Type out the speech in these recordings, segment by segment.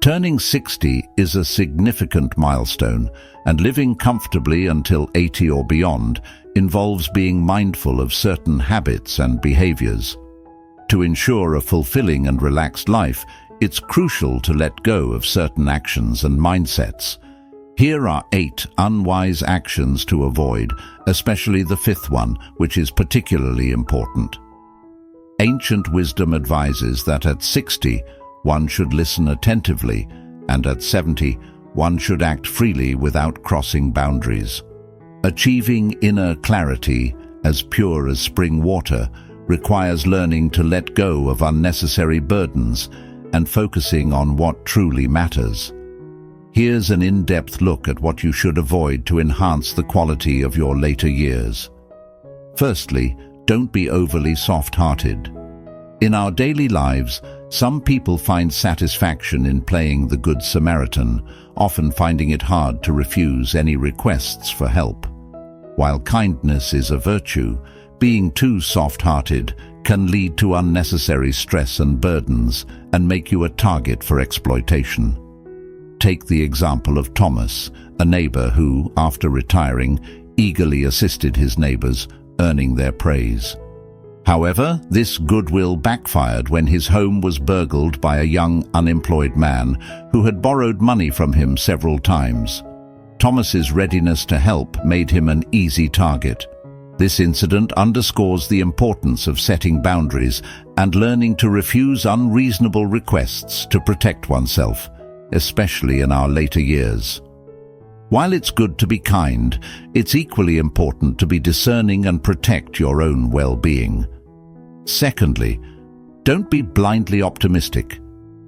Turning 60 is a significant milestone, and living comfortably until 80 or beyond involves being mindful of certain habits and behaviors. To ensure a fulfilling and relaxed life, it's crucial to let go of certain actions and mindsets. Here are 8 unwise actions to avoid, especially the 5th one, which is particularly important. Ancient wisdom advises that at 60, one should listen attentively, and at 70, one should act freely without crossing boundaries. Achieving inner clarity, as pure as spring water, requires learning to let go of unnecessary burdens and focusing on what truly matters. Here's an in-depth look at what you should avoid to enhance the quality of your later years. Firstly, don't be overly soft-hearted. In our daily lives, some people find satisfaction in playing the Good Samaritan, often finding it hard to refuse any requests for help. While kindness is a virtue, being too soft-hearted can lead to unnecessary stress and burdens and make you a target for exploitation. Take the example of Thomas, a neighbor who, after retiring, eagerly assisted his neighbors, earning their praise. However, this goodwill backfired when his home was burgled by a young, unemployed man who had borrowed money from him several times. Thomas's readiness to help made him an easy target. This incident underscores the importance of setting boundaries and learning to refuse unreasonable requests to protect oneself, especially in our later years. While it's good to be kind, it's equally important to be discerning and protect your own well-being. Secondly, don't be blindly optimistic.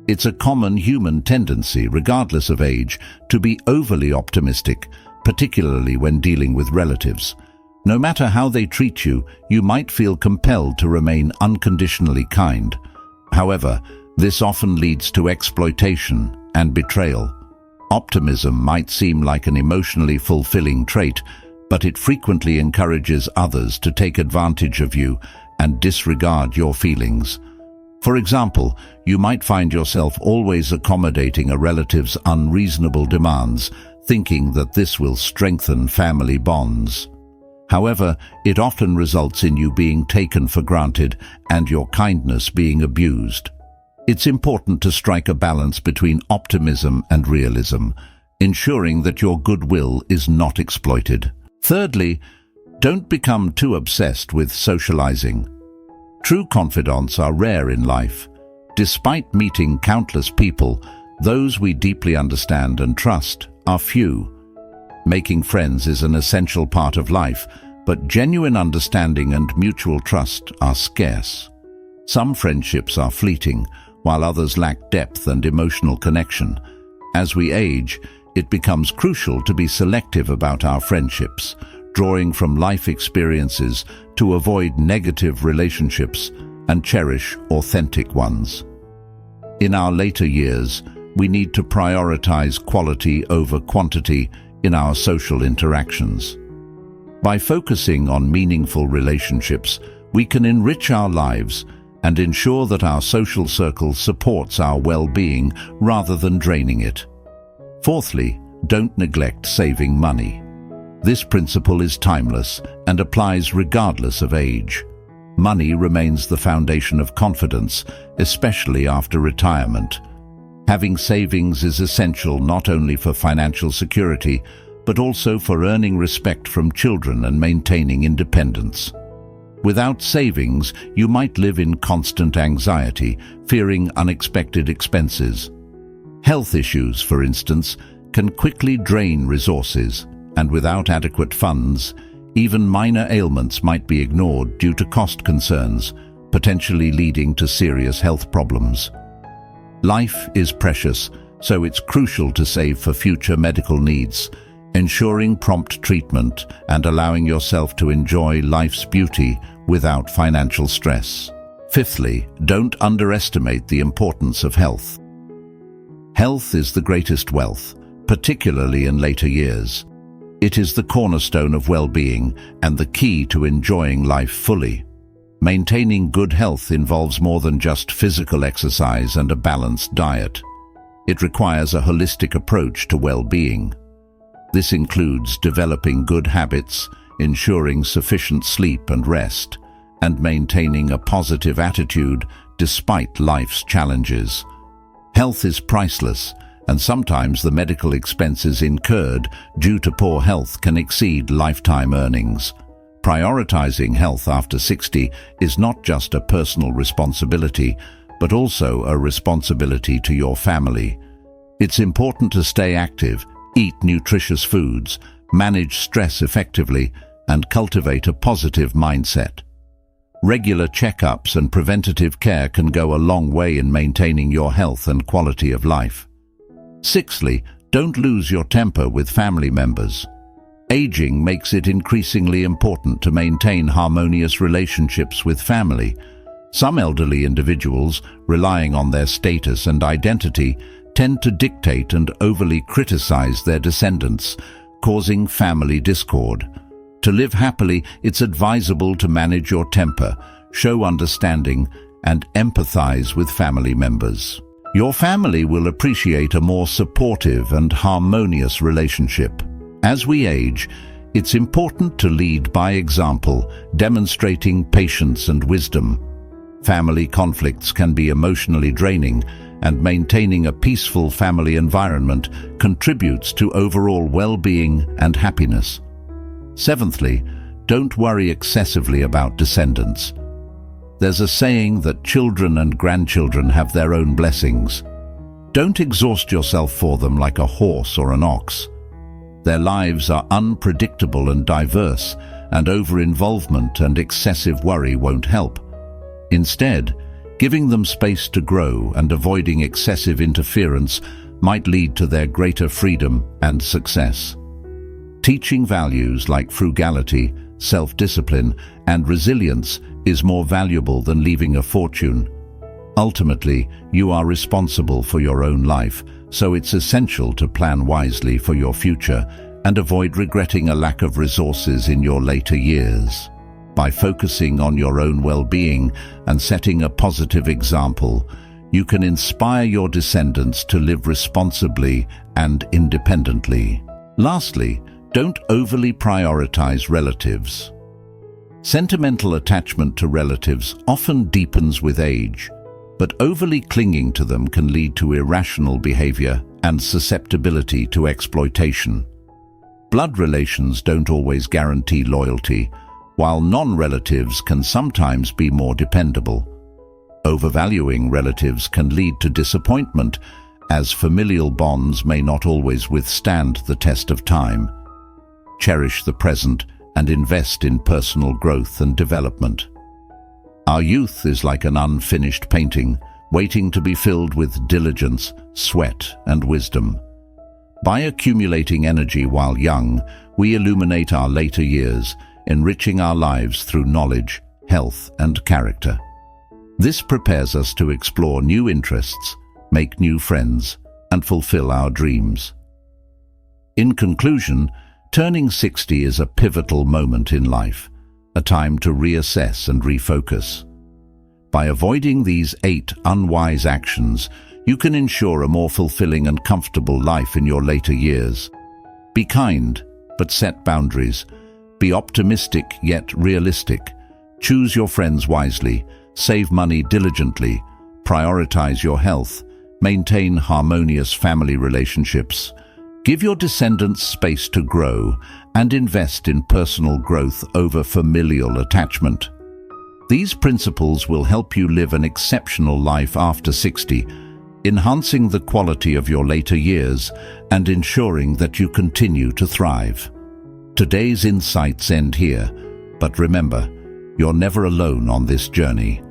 It's a common human tendency, regardless of age, to be overly optimistic, particularly when dealing with relatives. No matter how they treat you, you might feel compelled to remain unconditionally kind. However, this often leads to exploitation and betrayal. Optimism might seem like an emotionally fulfilling trait, but it frequently encourages others to take advantage of you and disregard your feelings. For example, you might find yourself always accommodating a relative's unreasonable demands, thinking that this will strengthen family bonds. However, it often results in you being taken for granted and your kindness being abused. It's important to strike a balance between optimism and realism, ensuring that your goodwill is not exploited. Thirdly, don't become too obsessed with socializing. True confidants are rare in life. Despite meeting countless people, those we deeply understand and trust are few. Making friends is an essential part of life, but genuine understanding and mutual trust are scarce. Some friendships are fleeting, while others lack depth and emotional connection. As we age, it becomes crucial to be selective about our friendships, drawing from life experiences to avoid negative relationships and cherish authentic ones. In our later years, we need to prioritize quality over quantity in our social interactions. By focusing on meaningful relationships, we can enrich our lives and ensure that our social circle supports our well-being rather than draining it. Fourthly, don't neglect saving money. This principle is timeless and applies regardless of age. Money remains the foundation of confidence, especially after retirement. Having savings is essential not only for financial security, but also for earning respect from children and maintaining independence. Without savings, you might live in constant anxiety, fearing unexpected expenses. Health issues, for instance, can quickly drain resources, and without adequate funds, even minor ailments might be ignored due to cost concerns, potentially leading to serious health problems. Life is precious, so it's crucial to save for future medical needs, ensuring prompt treatment and allowing yourself to enjoy life's beauty without financial stress. Fifthly, don't underestimate the importance of health. Health is the greatest wealth, particularly in later years. It is the cornerstone of well-being and the key to enjoying life fully. Maintaining good health involves more than just physical exercise and a balanced diet. It requires a holistic approach to well-being. This includes developing good habits, ensuring sufficient sleep and rest, and maintaining a positive attitude despite life's challenges. Health is priceless, and sometimes the medical expenses incurred due to poor health can exceed lifetime earnings. Prioritizing health after 60 is not just a personal responsibility, but also a responsibility to your family. It's important to stay active, eat nutritious foods, manage stress effectively, and cultivate a positive mindset. Regular checkups and preventative care can go a long way in maintaining your health and quality of life. Sixthly, don't lose your temper with family members. Aging makes it increasingly important to maintain harmonious relationships with family. Some elderly individuals, relying on their status and identity, tend to dictate and overly criticize their descendants, causing family discord. To live happily, it's advisable to manage your temper, show understanding, and empathize with family members. Your family will appreciate a more supportive and harmonious relationship. As we age, it's important to lead by example, demonstrating patience and wisdom. Family conflicts can be emotionally draining, and maintaining a peaceful family environment contributes to overall well-being and happiness. Seventhly, don't worry excessively about descendants. There's a saying that children and grandchildren have their own blessings. Don't exhaust yourself for them like a horse or an ox. Their lives are unpredictable and diverse, and over-involvement and excessive worry won't help. Instead, giving them space to grow and avoiding excessive interference might lead to their greater freedom and success. Teaching values like frugality, self-discipline, and resilience is more valuable than leaving a fortune. Ultimately, you are responsible for your own life, so it's essential to plan wisely for your future and avoid regretting a lack of resources in your later years. By focusing on your own well-being and setting a positive example, you can inspire your descendants to live responsibly and independently. Lastly, don't overly prioritize relatives. Sentimental attachment to relatives often deepens with age, but overly clinging to them can lead to irrational behavior and susceptibility to exploitation. Blood relations don't always guarantee loyalty, while non-relatives can sometimes be more dependable. Overvaluing relatives can lead to disappointment, as familial bonds may not always withstand the test of time. Cherish the present and invest in personal growth and development. Our youth is like an unfinished painting, waiting to be filled with diligence, sweat, and wisdom. By accumulating energy while young, we illuminate our later years, enriching our lives through knowledge, health, and character. This prepares us to explore new interests, make new friends, and fulfill our dreams. In conclusion, turning 60 is a pivotal moment in life, a time to reassess and refocus. By avoiding these 8 unwise actions, you can ensure a more fulfilling and comfortable life in your later years. Be kind, but set boundaries. Be optimistic yet realistic. Choose your friends wisely. Save money diligently. Prioritize your health. Maintain harmonious family relationships. Give your descendants space to grow and invest in personal growth over familial attachment. These principles will help you live an exceptional life after 60, enhancing the quality of your later years and ensuring that you continue to thrive. Today's insights end here, but remember, you're never alone on this journey.